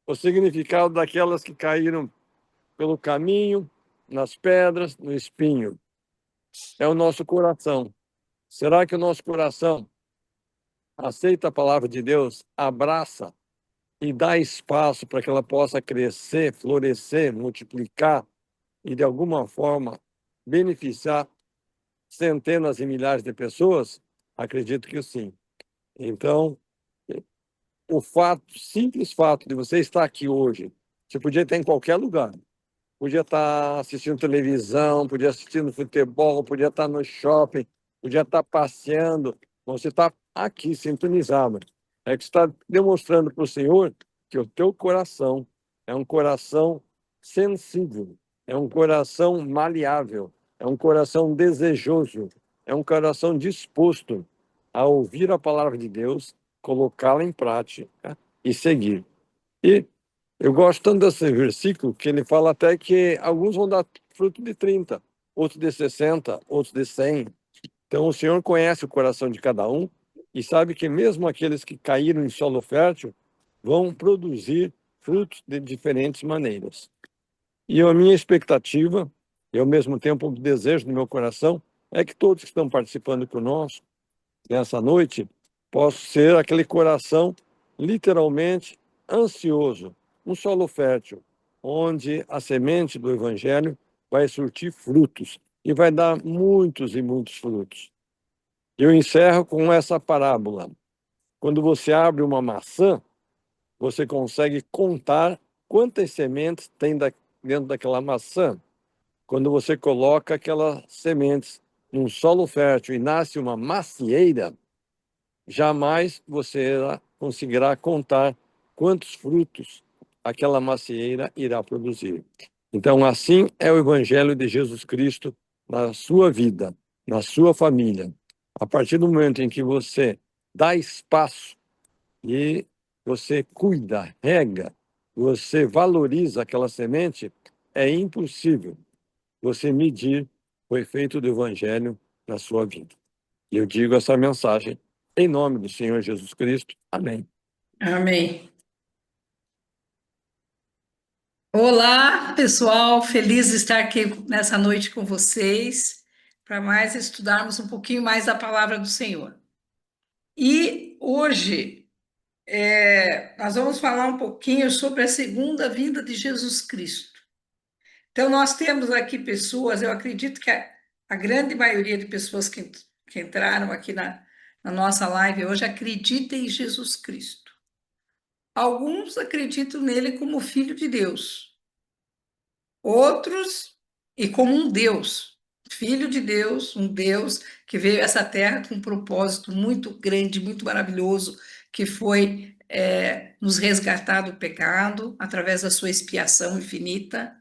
O significado daquelas que caíram pelo caminho, nas pedras, no espinho. É o nosso coração. Será que o nosso coração aceita a palavra de Deus, abraça e dá espaço para que ela possa crescer, florescer, multiplicar e, de alguma forma, beneficiar centenas e milhares de pessoas? Acredito que sim. Então, o simples fato de você estar aqui hoje, você podia estar em qualquer lugar. Podia estar assistindo televisão, podia assistindo futebol, podia estar no shopping, podia estar passeando. Você está aqui, sintonizado. É que você está demonstrando para o Senhor que o teu coração é um coração sensível, é um coração maleável, é um coração desejoso, é um coração disposto a ouvir a palavra de Deus, colocá-la em prática e seguir. E eu gosto tanto desse versículo que ele fala até que alguns vão dar fruto de 30, outros de 60, outros de 100. Então o Senhor conhece o coração de cada um e sabe que mesmo aqueles que caíram em solo fértil vão produzir frutos de diferentes maneiras. E a minha expectativa, e ao mesmo tempo o desejo do meu coração, é que todos que estão participando conosco nessa noite possam ser aquele coração literalmente ansioso, um solo fértil, onde a semente do Evangelho vai surtir frutos e vai dar muitos e muitos frutos. Eu encerro com essa parábola. Quando você abre uma maçã, você consegue contar quantas sementes tem dentro daquela maçã. Quando você coloca aquelas sementes num solo fértil e nasce uma macieira, jamais você conseguirá contar quantos frutos aquela macieira irá produzir. Então, assim é o Evangelho de Jesus Cristo na sua vida, na sua família. A partir do momento em que você dá espaço e você cuida, rega, você valoriza aquela semente, é impossível você medir o efeito do Evangelho na sua vida. E eu digo essa mensagem em nome do Senhor Jesus Cristo. Amém. Amém. Olá, pessoal, feliz de estar aqui nessa noite com vocês, para mais estudarmos um pouquinho mais da palavra do Senhor. E hoje nós vamos falar um pouquinho sobre a segunda vinda de Jesus Cristo. Então, nós temos aqui pessoas, eu acredito que a grande maioria de pessoas que entraram aqui na nossa live hoje acredita em Jesus Cristo. Alguns acreditam nele como Filho de Deus. Outros, e como um Deus, Filho de Deus, um Deus que veio a essa terra com um propósito muito grande, muito maravilhoso, que foi nos resgatar do pecado através da sua expiação infinita,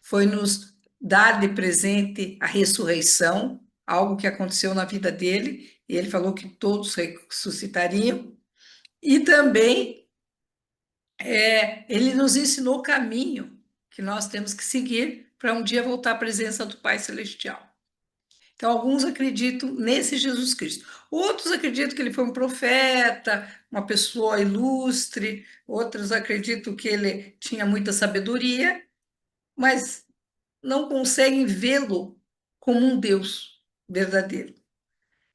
foi nos dar de presente a ressurreição, algo que aconteceu na vida dele, e ele falou que todos ressuscitariam, e também ele nos ensinou o caminho que nós temos que seguir para um dia voltar à presença do Pai Celestial. Então, alguns acreditam nesse Jesus Cristo. Outros acreditam que ele foi um profeta, uma pessoa ilustre. Outros acreditam que ele tinha muita sabedoria, mas não conseguem vê-lo como um Deus verdadeiro.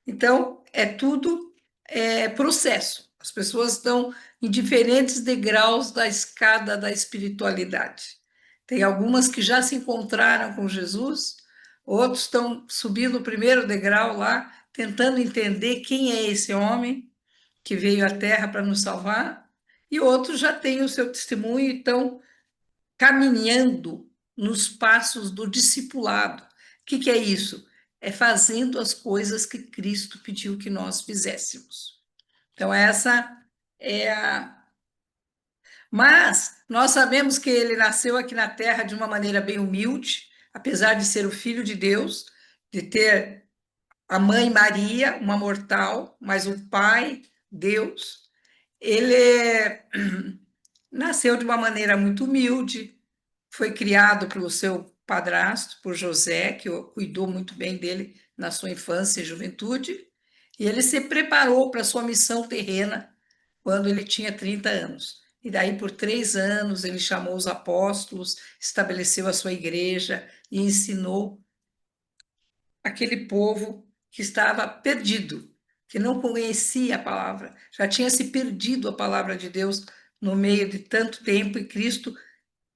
Então, é tudo processo. As pessoas estão em diferentes degraus da escada da espiritualidade. Tem algumas que já se encontraram com Jesus, outros estão subindo o primeiro degrau lá, tentando entender quem é esse homem que veio à Terra para nos salvar, e outros já têm o seu testemunho e estão caminhando nos passos do discipulado. O que é isso? É fazendo as coisas que Cristo pediu que nós fizéssemos. Então, essa é a. Mas nós sabemos que ele nasceu aqui na Terra de uma maneira bem humilde, apesar de ser o Filho de Deus, de ter a mãe Maria, uma mortal, mas o Pai, Deus, ele nasceu de uma maneira muito humilde, foi criado pelo seu padrasto, por José, que cuidou muito bem dele na sua infância e juventude, e ele se preparou para a sua missão terrena quando ele tinha 30 anos. E daí, por 3 anos, ele chamou os apóstolos, estabeleceu a sua igreja e ensinou aquele povo que estava perdido, que não conhecia a palavra, já tinha se perdido a palavra de Deus no meio de tanto tempo, e Cristo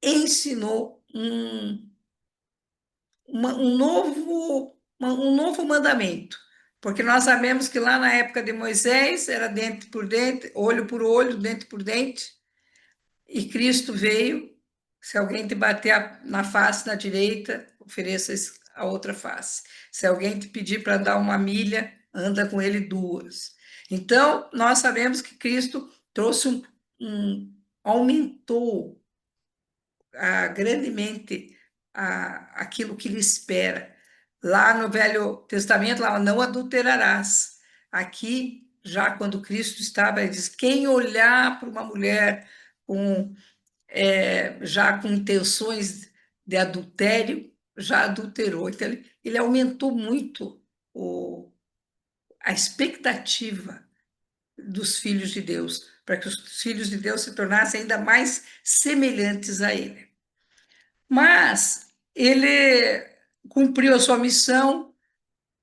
ensinou um novo mandamento. Porque nós sabemos que lá na época de Moisés era dente por dente, olho por olho, dente por dente, e Cristo veio. Se alguém te bater na face na direita, ofereça a outra face. Se alguém te pedir para dar uma milha, anda com ele 2. Então, nós sabemos que Cristo trouxe aumentou grandemente aquilo que lhe espera. Lá no Velho Testamento, lá não adulterarás. Aqui, já quando Cristo estava, ele diz: quem olhar para uma mulher com, já com intenções de adultério, já adulterou. Então, ele aumentou muito a expectativa dos filhos de Deus, para que os filhos de Deus se tornassem ainda mais semelhantes a ele. Mas ele cumpriu a sua missão,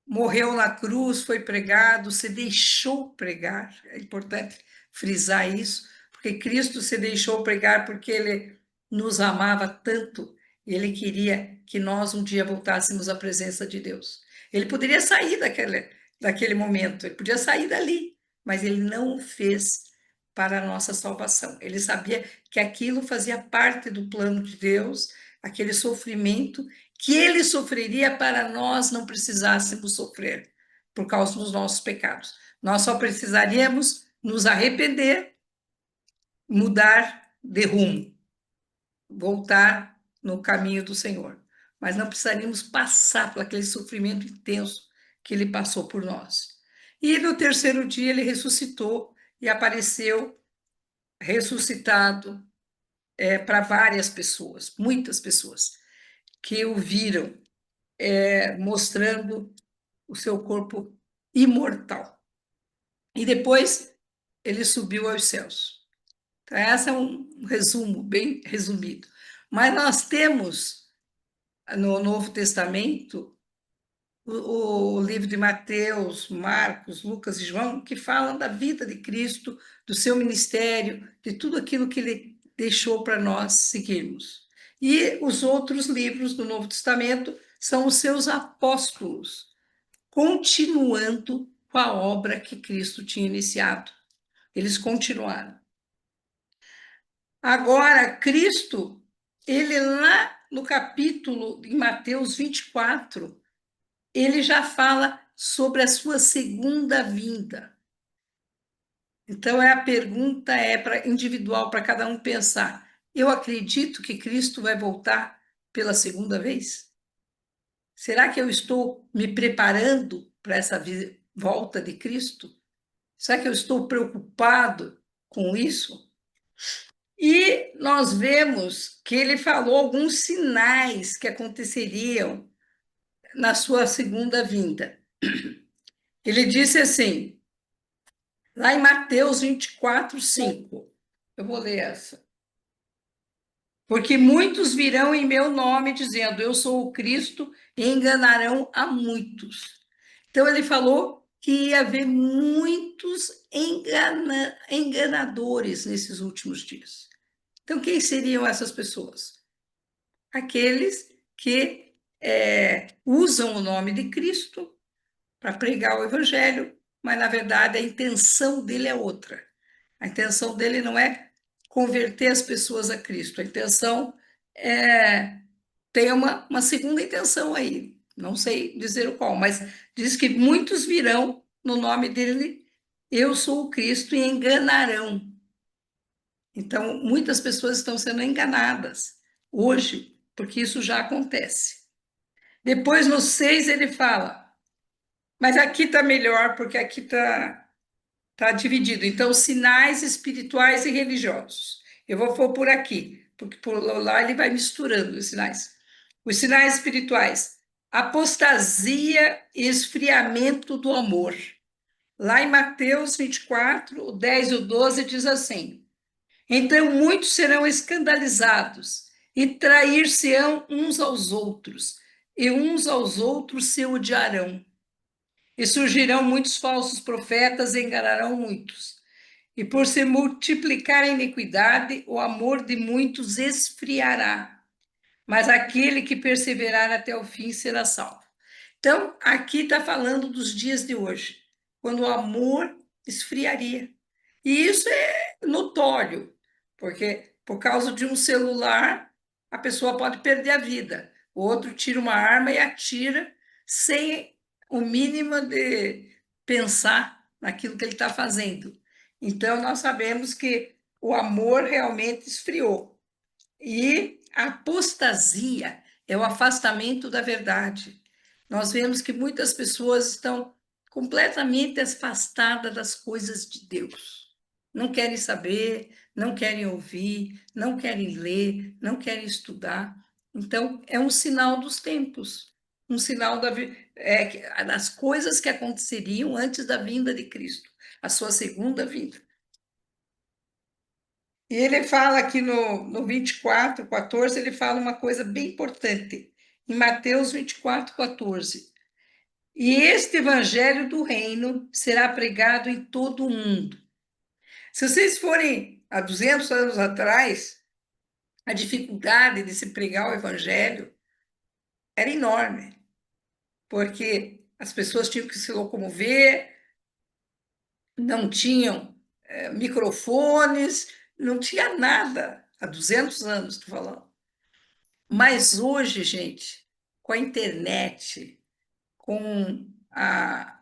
morreu na cruz, foi pregado, se deixou pregar. É importante frisar isso, porque Cristo se deixou pregar porque ele nos amava tanto, e ele queria que nós um dia voltássemos à presença de Deus. Ele poderia sair daquele momento, ele podia sair dali, mas ele não o fez para a nossa salvação. Ele sabia que aquilo fazia parte do plano de Deus, aquele sofrimento que ele sofreria para nós não precisássemos sofrer por causa dos nossos pecados. Nós só precisaríamos nos arrepender, mudar de rumo, voltar no caminho do Senhor. Mas não precisaríamos passar por aquele sofrimento intenso que ele passou por nós. E no terceiro dia ele ressuscitou e apareceu ressuscitado para várias pessoas, muitas pessoas, que o viram, mostrando o seu corpo imortal. E depois ele subiu aos céus. Então, esse é um resumo, bem resumido. Mas nós temos no Novo Testamento o livro de Mateus, Marcos, Lucas e João, que falam da vida de Cristo, do seu ministério, de tudo aquilo que ele deixou para nós seguirmos. E os outros livros do Novo Testamento são os seus apóstolos, continuando com a obra que Cristo tinha iniciado. Eles continuaram. Agora, Cristo, ele lá no capítulo, em Mateus 24, ele já fala sobre a sua segunda vinda. Então, a pergunta é individual para cada um pensar. Eu acredito que Cristo vai voltar pela segunda vez? Será que eu estou me preparando para essa volta de Cristo? Será que eu estou preocupado com isso? E nós vemos que ele falou alguns sinais que aconteceriam na sua segunda vinda. Ele disse assim, lá em Mateus 24, 5. Eu vou ler essa. Porque muitos virão em meu nome dizendo, eu sou o Cristo, e enganarão a muitos. Então, ele falou que ia haver muitos enganadores nesses últimos dias. Então, quem seriam essas pessoas? Aqueles que usam o nome de Cristo para pregar o Evangelho, mas, na verdade, a intenção dele é outra. A intenção dele não é converter as pessoas a Cristo, a intenção tem uma segunda intenção aí, não sei dizer o qual, mas diz que muitos virão no nome dele, eu sou o Cristo, e enganarão. Então, muitas pessoas estão sendo enganadas hoje, porque isso já acontece. Depois, no 6, ele fala, mas aqui está melhor, porque aqui está dividido. Então, sinais espirituais e religiosos. Eu vou pôr por aqui, porque por lá ele vai misturando os sinais. Os sinais espirituais: apostasia e esfriamento do amor. Lá em Mateus 24, o 10 e o 12 diz assim: então muitos serão escandalizados e trair-se-ão uns aos outros, e uns aos outros se odiarão. E surgirão muitos falsos profetas e enganarão muitos. E por se multiplicar a iniquidade, o amor de muitos esfriará. Mas aquele que perseverar até o fim será salvo. Então, aqui está falando dos dias de hoje, quando o amor esfriaria. E isso é notório, porque por causa de um celular, a pessoa pode perder a vida. O outro tira uma arma e atira sem o mínimo de pensar naquilo que ele está fazendo. Então, nós sabemos que o amor realmente esfriou. E a apostasia é o afastamento da verdade. Nós vemos que muitas pessoas estão completamente afastadas das coisas de Deus. Não querem saber, não querem ouvir, não querem ler, não querem estudar. Então, é um sinal dos tempos, um sinal das coisas que aconteceriam antes da vinda de Cristo, a sua segunda vinda. E ele fala aqui no 24, 14, ele fala uma coisa bem importante, em Mateus 24, 14. E este evangelho do reino será pregado em todo o mundo. Se vocês forem há 200 anos atrás, a dificuldade de se pregar o evangelho era enorme, porque as pessoas tinham que se locomover, não tinham microfones, não tinha nada, há 200 anos, estou falando. Mas hoje, gente, com a internet, com a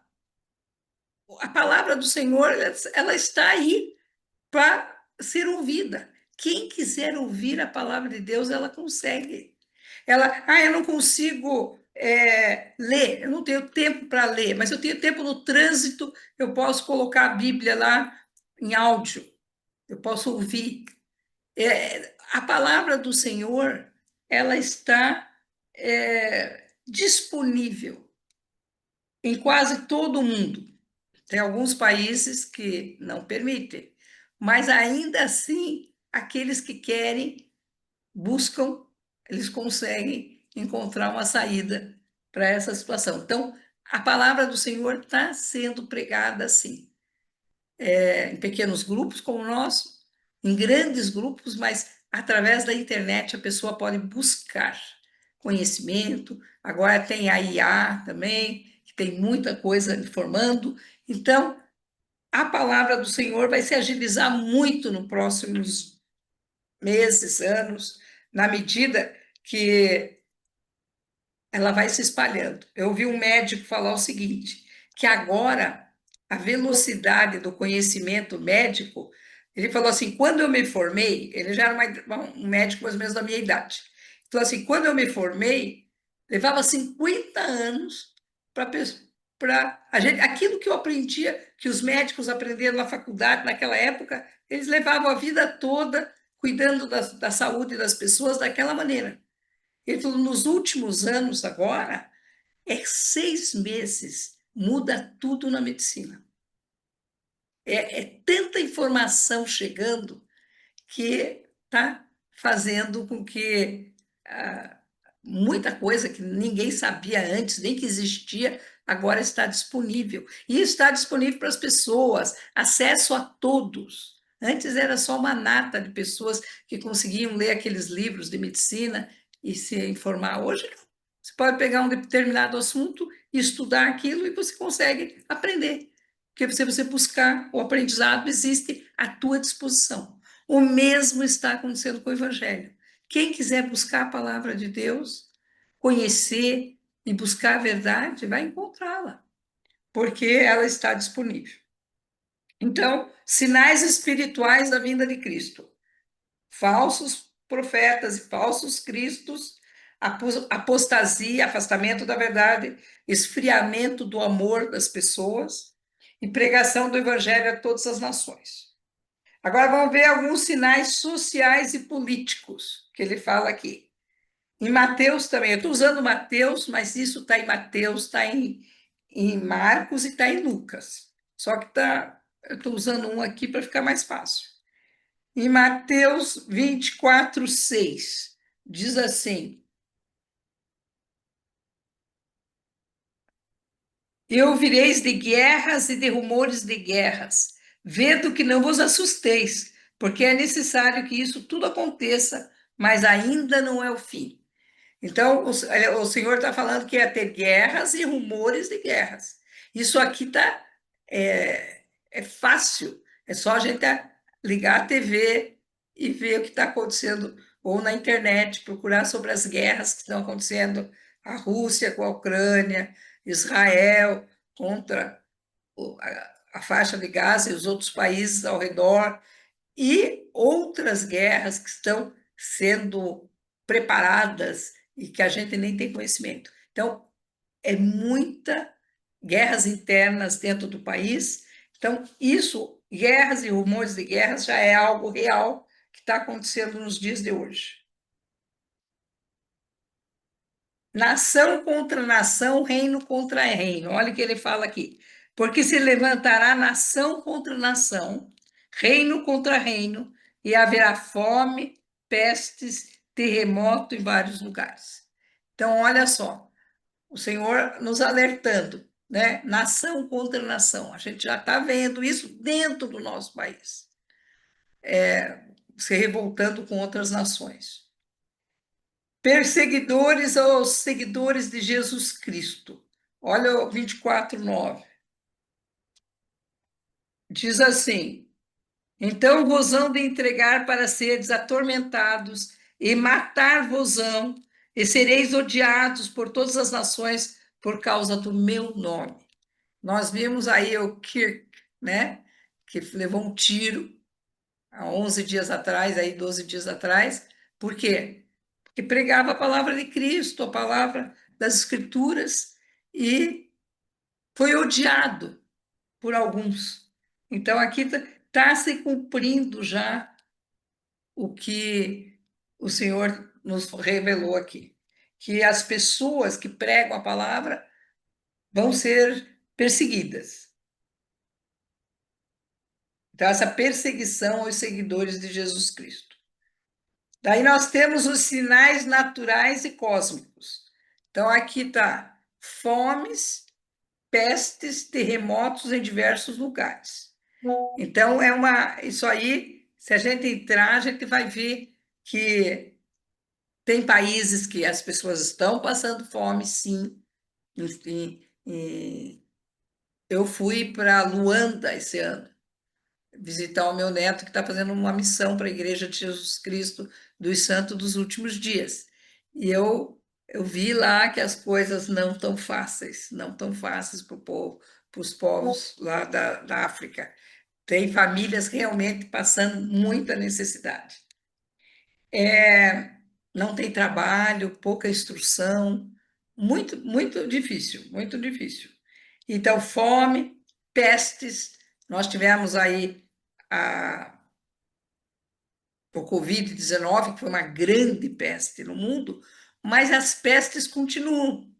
palavra do Senhor, ela está aí para ser ouvida. Quem quiser ouvir a palavra de Deus, ela consegue. Eu não consigo ler, eu não tenho tempo para ler, mas eu tenho tempo no trânsito, eu posso colocar a Bíblia lá em áudio, eu posso ouvir. A palavra do Senhor, ela está disponível em quase todo o mundo. Tem alguns países que não permitem, mas ainda assim, aqueles que querem, buscam, eles conseguem encontrar uma saída para essa situação. Então, a palavra do Senhor está sendo pregada assim, em pequenos grupos como o nosso, em grandes grupos, mas através da internet a pessoa pode buscar conhecimento. Agora tem a IA também, que tem muita coisa informando. Então, a palavra do Senhor vai se agilizar muito nos próximos meses, anos, na medida que ela vai se espalhando. Eu ouvi um médico falar o seguinte, que agora a velocidade do conhecimento médico, ele falou assim, quando eu me formei, ele já era um médico mais ou menos da minha idade, então assim, quando eu me formei, levava 50 anos para a gente, aquilo que eu aprendia, que os médicos aprenderam na faculdade naquela época, eles levavam a vida toda cuidando da saúde das pessoas daquela maneira. Ele falou, nos últimos anos agora, 6 meses, muda tudo na medicina. É tanta informação chegando que está fazendo com que muita coisa que ninguém sabia antes, nem que existia, agora está disponível. E está disponível para as pessoas, acesso a todos. Antes era só uma nata de pessoas que conseguiam ler aqueles livros de medicina e se informar. Hoje, você pode pegar um determinado assunto e estudar aquilo e você consegue aprender. Porque se você buscar o aprendizado, existe à tua disposição. O mesmo está acontecendo com o Evangelho. Quem quiser buscar a palavra de Deus, conhecer e buscar a verdade, vai encontrá-la, porque ela está disponível. Então, sinais espirituais da vinda de Cristo. Falsos profetas e falsos cristos, apostasia, afastamento da verdade, esfriamento do amor das pessoas e pregação do evangelho a todas as nações. Agora vamos ver alguns sinais sociais e políticos que ele fala aqui. Em Mateus também, eu estou usando Mateus, mas isso está em Mateus, está em Marcos e está em Lucas. Só que eu estou usando um aqui para ficar mais fácil. Em Mateus 24, 6, diz assim: E ouvireis de guerras e de rumores de guerras, vendo que não vos assusteis, porque é necessário que isso tudo aconteça, mas ainda não é o fim. Então, o Senhor está falando que ia ter guerras e rumores de guerras. Isso aqui é fácil, é só a gente ligar a TV e ver o que está acontecendo, ou na internet, procurar sobre as guerras que estão acontecendo, a Rússia com a Ucrânia, Israel contra a faixa de Gaza e os outros países ao redor, e outras guerras que estão sendo preparadas e que a gente nem tem conhecimento. Então, é muita guerras internas dentro do país. Então, isso, guerras e rumores de guerras, já é algo real que está acontecendo nos dias de hoje. Nação contra nação, reino contra reino. Olha o que ele fala aqui. Porque se levantará nação contra nação, reino contra reino, e haverá fome, pestes, terremoto em vários lugares. Então, olha só, o Senhor nos alertando, né? Nação contra nação. A gente já está vendo isso dentro do nosso país, se revoltando com outras nações. Perseguidores aos seguidores de Jesus Cristo. Olha o 24, 9. Diz assim: Então vos hão de entregar para seres atormentados e matar-vos-ão, e sereis odiados por todas as nações por causa do meu nome. Nós vimos aí o Kirk, né? Que levou um tiro há 11 dias atrás, aí 12 dias atrás. Por quê? Porque pregava a palavra de Cristo, a palavra das Escrituras, e foi odiado por alguns. Então, aqui está se cumprindo já o que o Senhor nos revelou aqui, que as pessoas que pregam a palavra vão ser perseguidas. Então, essa perseguição aos seguidores de Jesus Cristo. Daí nós temos os sinais naturais e cósmicos. Então, aqui está fomes, pestes, terremotos em diversos lugares. Então, isso aí, se a gente entrar, a gente vai ver que tem países que as pessoas estão passando fome, sim. Eu fui para Luanda esse ano, visitar o meu neto que está fazendo uma missão para a Igreja de Jesus Cristo dos Santos dos Últimos Dias. E eu vi lá que as coisas não estão fáceis, não tão fáceis para o povo, para os povos lá da África. Tem famílias realmente passando muita necessidade. Não tem trabalho, pouca instrução, muito, muito difícil, muito difícil. Então, fome, pestes, nós tivemos aí o Covid-19, que foi uma grande peste no mundo, mas as pestes continuam.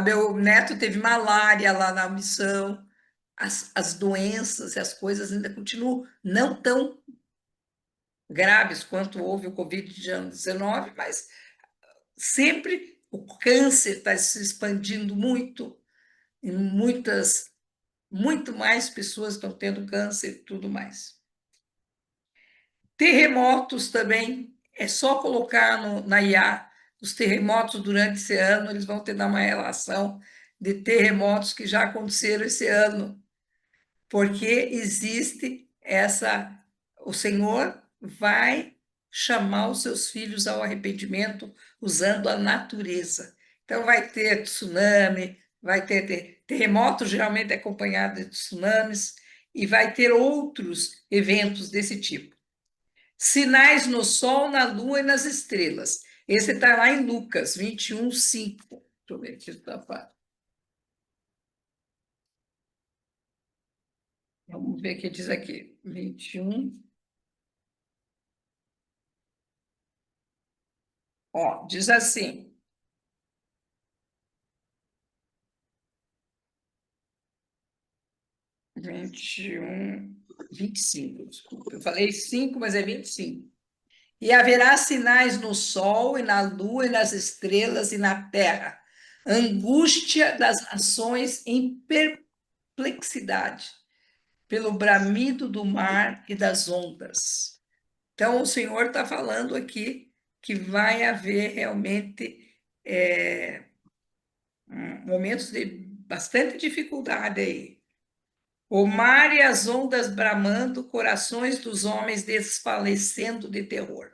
Meu neto teve malária lá na missão, as doenças e as coisas ainda continuam, não tão graves quanto houve o Covid-19, mas sempre o câncer está se expandindo muito, e muito mais pessoas estão tendo câncer e tudo mais. Terremotos também, é só colocar na IA os terremotos durante esse ano, eles vão ter uma relação de terremotos que já aconteceram esse ano, porque existe o Senhor vai chamar os seus filhos ao arrependimento usando a natureza. Então vai ter tsunami, vai ter terremoto, geralmente é acompanhado de tsunamis, e vai ter outros eventos desse tipo. Sinais no sol, na lua e nas estrelas. Esse está lá em Lucas 21, 5. Deixa eu ver aqui. Vamos ver o que diz aqui. 21. Ó, diz assim: 21, 25, desculpa. Eu falei 5, mas é 25. E haverá sinais no sol e na lua e nas estrelas e na terra. Angústia das nações em perplexidade, pelo bramido do mar e das ondas. Então, o Senhor está falando aqui que vai haver realmente momentos de bastante dificuldade aí. O mar e as ondas bramando, corações dos homens desfalecendo de terror.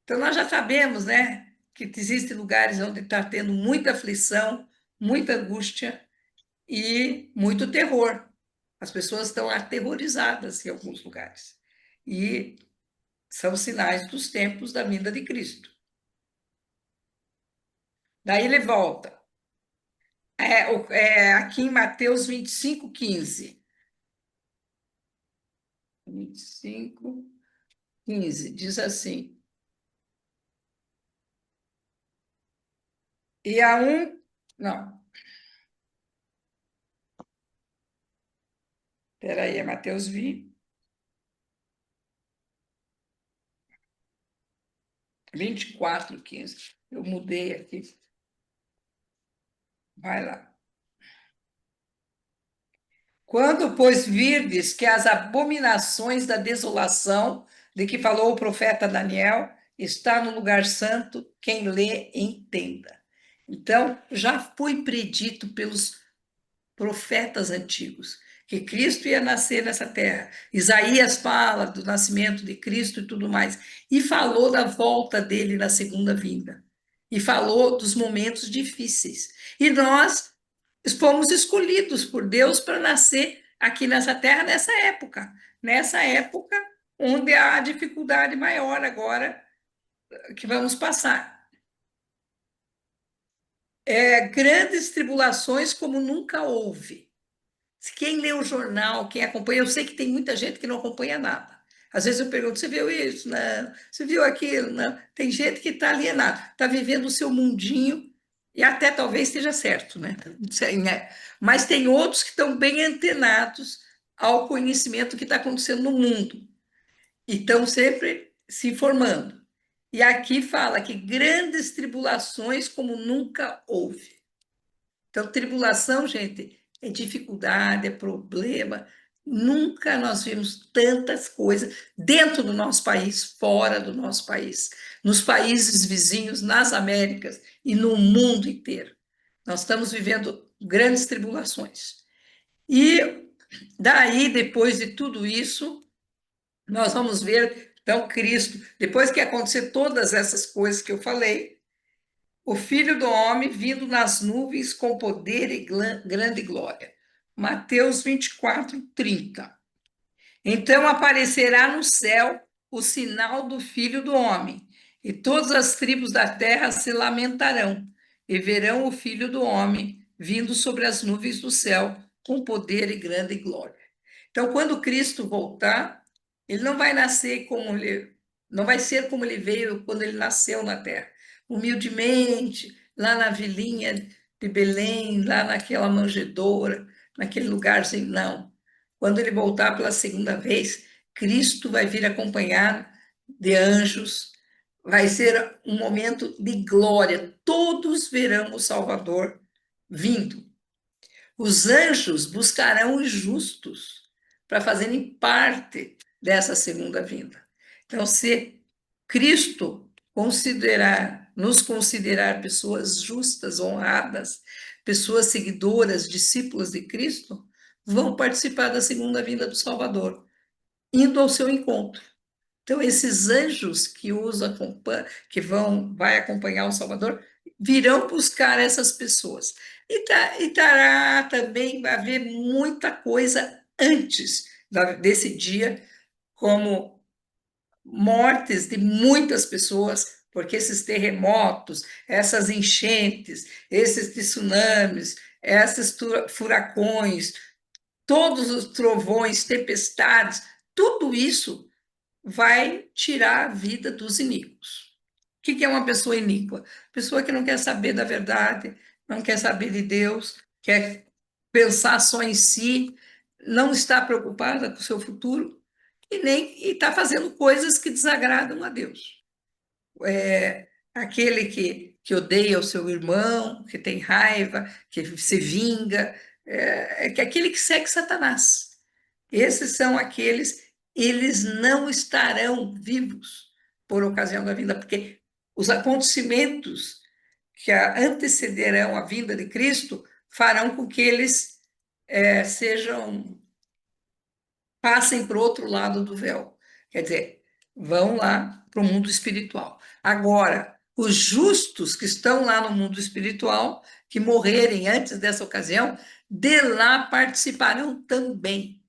Então, nós já sabemos, né, que existem lugares onde está tendo muita aflição, muita angústia e muito terror. As pessoas estão aterrorizadas em alguns lugares. E são sinais dos tempos da vinda de Cristo. Daí ele volta. Aqui em Mateus 25, 15. 25, 15, diz assim. E a um. Não. Espera aí, é Mateus 20. 24, 15. Eu mudei aqui. Vai lá. Quando, pois, virdes que as abominações da desolação, de que falou o profeta Daniel, está no lugar santo, quem lê, entenda. Então, já foi predito pelos profetas antigos que Cristo ia nascer nessa terra. Isaías fala do nascimento de Cristo e tudo mais, e falou da volta dele na segunda vinda, e falou dos momentos difíceis. E nós fomos escolhidos por Deus para nascer aqui nessa terra nessa época onde há a dificuldade maior agora que vamos passar. Grandes tribulações como nunca houve. Quem lê o jornal, quem acompanha, eu sei que tem muita gente que não acompanha nada. Às vezes eu pergunto, você viu isso? Não. Você viu aquilo? Não. Tem gente que está alienado, está vivendo o seu mundinho, e até talvez esteja certo, né? Mas tem outros que estão bem antenados ao conhecimento que está acontecendo no mundo, e estão sempre se informando. E aqui fala que grandes tribulações como nunca houve. Então, tribulação, gente, é dificuldade, é problema. Nunca nós vimos tantas coisas dentro do nosso país, fora do nosso país, nos países vizinhos, nas Américas e no mundo inteiro. Nós estamos vivendo grandes tribulações. E daí, depois de tudo isso, nós vamos ver, então, Cristo, depois que acontecer todas essas coisas que eu falei, o Filho do Homem vindo nas nuvens com poder e grande glória. Mateus 24, 30. Então aparecerá no céu o sinal do Filho do Homem, e todas as tribos da terra se lamentarão, e verão o Filho do Homem vindo sobre as nuvens do céu com poder e grande glória. Então, quando Cristo voltar, ele não vai nascer como ele, não vai ser como ele veio quando ele nasceu na terra, humildemente, lá na vilinha de Belém, lá naquela manjedoura, naquele lugarzinho, não. Quando ele voltar pela segunda vez, Cristo vai vir acompanhado de anjos, vai ser um momento de glória, todos verão o Salvador vindo. Os anjos buscarão os justos para fazerem parte dessa segunda vinda. Então, se Cristo nos considerar pessoas justas, honradas, pessoas seguidoras, discípulas de Cristo, vão participar da segunda vinda do Salvador, indo ao seu encontro. Então, esses anjos que vai acompanhar o Salvador virão buscar essas pessoas. E tará, também vai haver muita coisa antes desse dia, como mortes de muitas pessoas, porque esses terremotos, essas enchentes, esses tsunamis, esses furacões, todos os trovões, tempestades, tudo isso vai tirar a vida dos iníquos. O que é uma pessoa iníqua? Pessoa que não quer saber da verdade, não quer saber de Deus, quer pensar só em si, não está preocupada com o seu futuro e nem está fazendo coisas que desagradam a Deus. Aquele que odeia o seu irmão, que tem raiva, que se vinga, que aquele que segue Satanás. Esses são aqueles, eles não estarão vivos por ocasião da vinda, porque os acontecimentos que antecederão a vinda de Cristo farão com que eles passem para o outro lado do véu. Quer dizer, vão lá para o mundo espiritual. Agora, os justos que estão lá no mundo espiritual, que morrerem antes dessa ocasião, de lá participarão também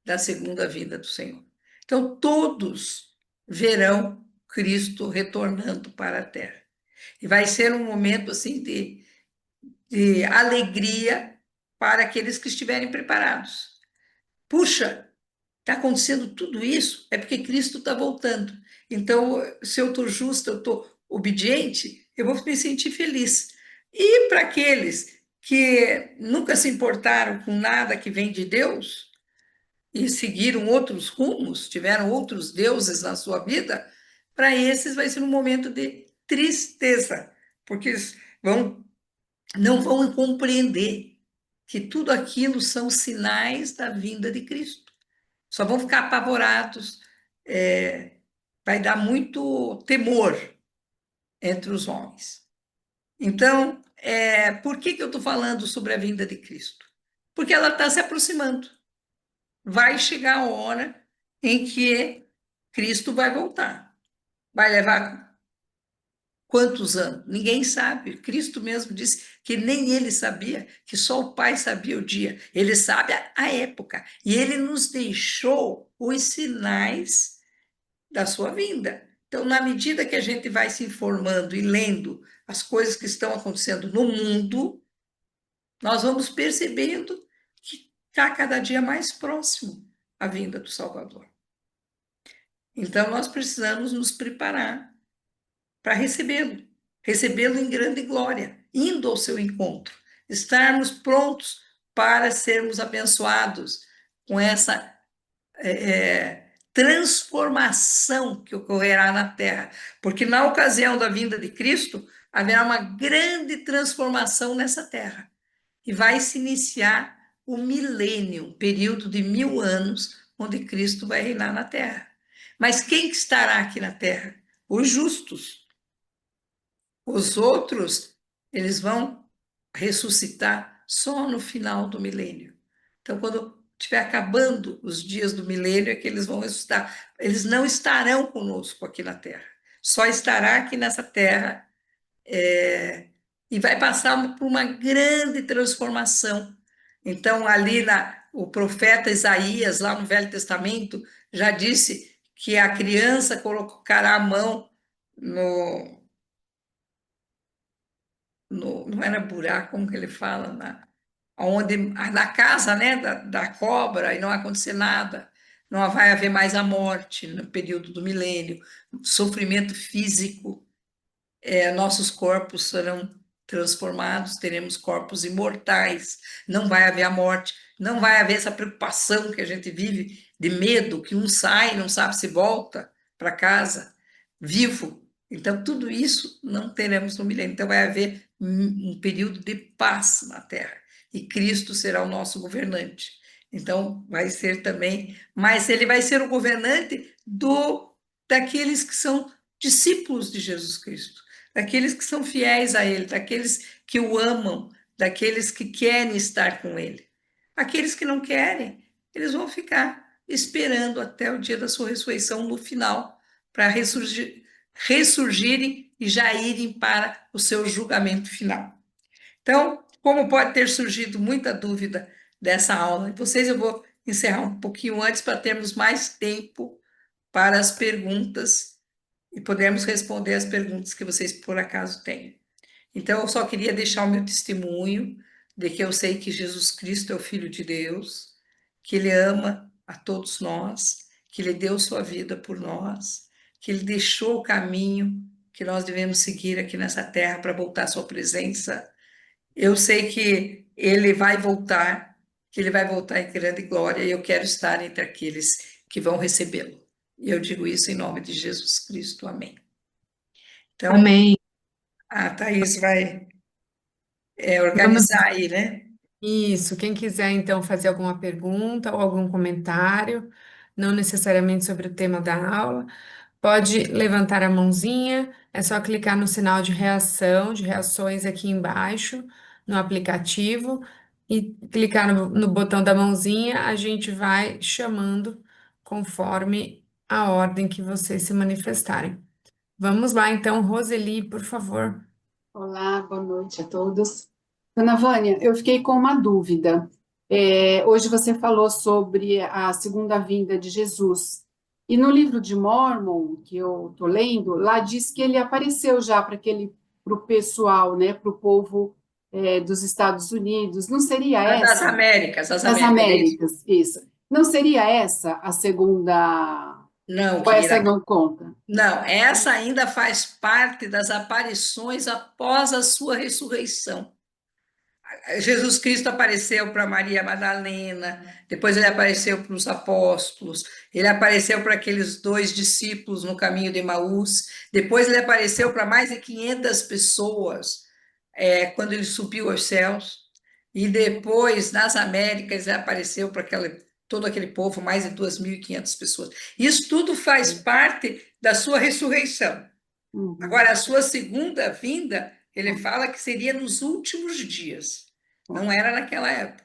da segunda vinda do Senhor. Então, todos verão Cristo retornando para a terra. E vai ser um momento assim de alegria para aqueles que estiverem preparados. Puxa, está acontecendo tudo isso, é porque Cristo está voltando. Então, se eu estou justa, eu estou obediente, eu vou me sentir feliz. E para aqueles que nunca se importaram com nada que vem de Deus e seguiram outros rumos, tiveram outros deuses na sua vida, para esses vai ser um momento de tristeza, porque eles não vão compreender que tudo aquilo são sinais da vinda de Cristo. Só vão ficar apavorados, vai dar muito temor entre os homens. Então, por que eu estou falando sobre a vinda de Cristo? Porque ela está se aproximando. Vai chegar a hora em que Cristo vai voltar. Vai levar quantos anos? Ninguém sabe. Cristo mesmo disse que nem ele sabia, que só o Pai sabia o dia. Ele sabe a época. E ele nos deixou os sinais da sua vinda. Então, na medida que a gente vai se informando e lendo as coisas que estão acontecendo no mundo, nós vamos percebendo que está cada dia mais próximo a vinda do Salvador. Então, nós precisamos nos preparar para recebê-lo em grande glória, indo ao seu encontro, estarmos prontos para sermos abençoados com essa transformação que ocorrerá na terra, porque na ocasião da vinda de Cristo haverá uma grande transformação nessa terra e vai se iniciar o milênio, um período de 1000 anos, onde Cristo vai reinar na terra. Mas quem que estará aqui na terra? Os justos. Os outros, eles vão ressuscitar só no final do milênio. Então, quando estiver acabando os dias do milênio, é que eles vão ressuscitar. Eles não estarão conosco aqui na Terra. Só estará aqui nessa Terra e vai passar por uma grande transformação. Então, ali o profeta Isaías, lá no Velho Testamento, já disse que a criança colocará a mão não era buraco, como que ele fala, na casa, né, da cobra, e não vai acontecer nada, não vai haver mais a morte no período do milênio, sofrimento físico, nossos corpos serão transformados, teremos corpos imortais, não vai haver a morte, não vai haver essa preocupação que a gente vive de medo, que um sai, não sabe se volta para casa vivo. Então, tudo isso não teremos no milênio. Então, vai haver um período de paz na Terra. E Cristo será o nosso governante. Então, vai ser também, mas ele vai ser o governante daqueles que são discípulos de Jesus Cristo, daqueles que são fiéis a ele, daqueles que o amam, daqueles que querem estar com ele. Aqueles que não querem, eles vão ficar esperando até o dia da sua ressurreição no final, para ressurgirem e já irem para o seu julgamento final. Então, como pode ter surgido muita dúvida dessa aula, eu vou encerrar um pouquinho antes para termos mais tempo para as perguntas e podermos responder as perguntas que vocês por acaso têm. Então, eu só queria deixar o meu testemunho de que eu sei que Jesus Cristo é o Filho de Deus, que Ele ama a todos nós, que Ele deu sua vida por nós, que Ele deixou o caminho que nós devemos seguir aqui nessa terra para voltar à sua presença. Eu sei que Ele vai voltar, que ele vai voltar em grande glória e eu quero estar entre aqueles que vão recebê-lo. E eu digo isso em nome de Jesus Cristo. Amém. Então, Amém. a Thaís vai Vamos organizar aí, né? isso. Quem quiser então fazer alguma pergunta ou algum comentário, não necessariamente sobre o tema da aula, pode levantar a mãozinha, é só clicar no sinal de reação, de reações aqui embaixo, no aplicativo, e clicar no botão da mãozinha, a gente vai chamando conforme a ordem que vocês se manifestarem. Vamos lá, então, Roseli, por favor. Olá, boa noite a todos. Dona Vânia, eu fiquei com uma dúvida. Hoje você falou sobre a segunda vinda de Jesus. E no livro de Mórmon, que eu estou lendo, lá diz que ele apareceu já para o pessoal, né, para o povo dos Estados Unidos. Não seria Das essa? Américas, das Das Américas, é isso? Américas, isso. Não seria essa a segunda? Não, Ou essa querida. não conta? Não, essa ainda faz parte das aparições após a sua ressurreição. Jesus Cristo apareceu para Maria Madalena, depois ele apareceu para os apóstolos, ele apareceu para aqueles 2 discípulos no caminho de Emaús, depois ele apareceu para mais de 500 pessoas quando ele subiu aos céus, e depois nas Américas ele apareceu para todo aquele povo, mais de 2.500 pessoas. Isso tudo faz parte da sua ressurreição. Uhum. Agora, a sua segunda vinda, ele fala que seria nos últimos dias. Não era naquela época.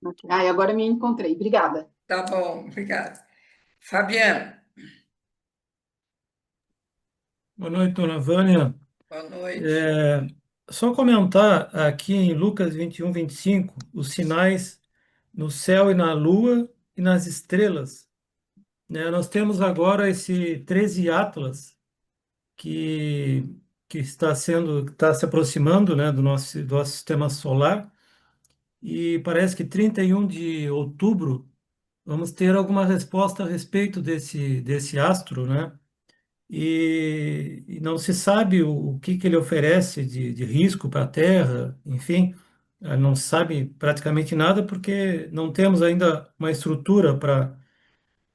Ok. Ai, agora me encontrei. Obrigada. Tá bom, obrigada. Fabiano, Boa noite, dona Vânia. boa noite. Só comentar aqui em Lucas 21, 25, os sinais no céu e na lua e nas estrelas, né? Nós temos agora esse 13 Atlas que, que está se aproximando, né, do nosso sistema solar, e parece que 31 de outubro vamos ter alguma resposta a respeito desse astro, né? E não se sabe o que ele oferece de risco para a Terra, enfim, não se sabe praticamente nada porque não temos ainda uma estrutura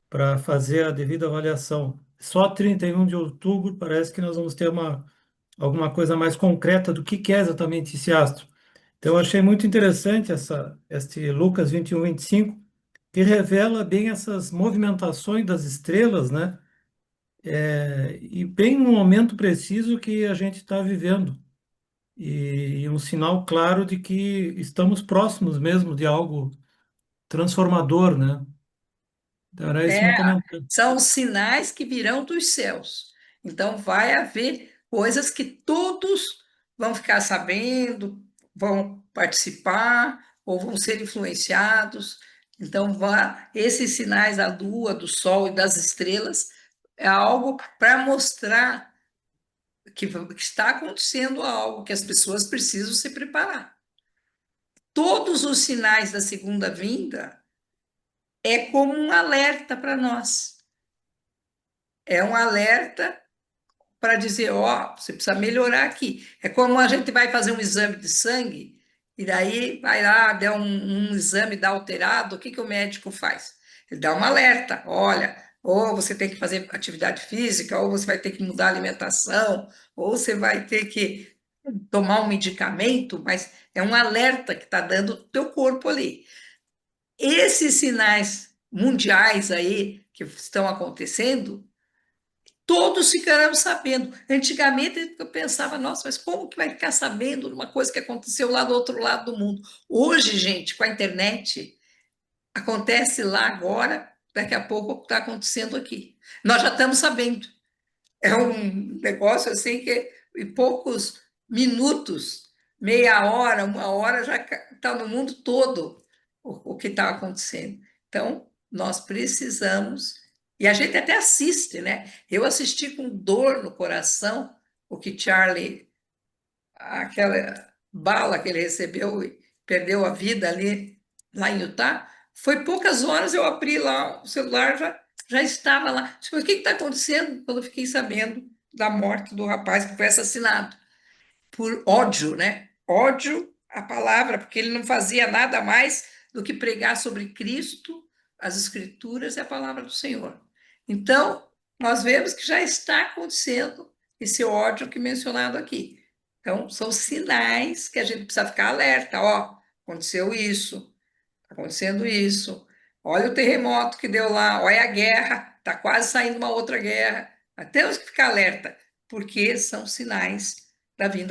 para fazer a devida avaliação. Só 31 de outubro parece que nós vamos ter alguma coisa mais concreta do que é exatamente esse astro. Então, eu achei muito interessante este Lucas 21, 25, que revela bem essas movimentações das estrelas, né? E bem no momento preciso que a gente está vivendo. E um sinal claro de que estamos próximos mesmo de algo transformador, né? Então, era esse É, meu comentário. são os sinais que virão dos céus. Então, vai haver coisas que todos vão ficar sabendo, vão participar ou vão ser influenciados. Então, esses sinais da lua, do sol e das estrelas é algo para mostrar que está acontecendo algo, que as pessoas precisam se preparar. Todos os sinais da segunda vinda é como um alerta para nós. É um alerta para dizer, ó, você precisa melhorar aqui. É como a gente vai fazer um exame de sangue, e daí vai lá, der um exame dá alterado, o que o médico faz? Ele dá um alerta, olha, ou você tem que fazer atividade física, ou você vai ter que mudar a alimentação, ou você vai ter que tomar um medicamento, mas é um alerta que está dando o teu corpo ali. Esses sinais mundiais aí que estão acontecendo, todos ficarão sabendo. Antigamente eu pensava, nossa, mas como que vai ficar sabendo de uma coisa que aconteceu lá do outro lado do mundo? Hoje, gente, com a internet, acontece lá agora, daqui a pouco está acontecendo aqui. Nós já estamos sabendo. É um negócio assim que em poucos minutos, meia hora, uma hora, já está no mundo todo o que está acontecendo. Então, nós precisamos, e a gente até assiste, né? Eu assisti com dor no coração o que Charlie, aquela bala que ele recebeu e perdeu a vida ali lá em Utah. Foi poucas horas, eu abri lá o celular, já estava lá. Tipo, o que está acontecendo? Quando eu fiquei sabendo da morte do rapaz que foi assassinado por ódio, né? Ódio, a palavra, porque ele não fazia nada mais do que pregar sobre Cristo, as Escrituras e a palavra do Senhor. Então, nós vemos que já está acontecendo esse ódio que mencionado aqui. Então, são sinais que a gente precisa ficar alerta. Ó, aconteceu isso, está acontecendo isso. Olha o terremoto que deu lá, olha a guerra, está quase saindo uma outra guerra. Nós temos que ficar alerta, porque são sinais da vinda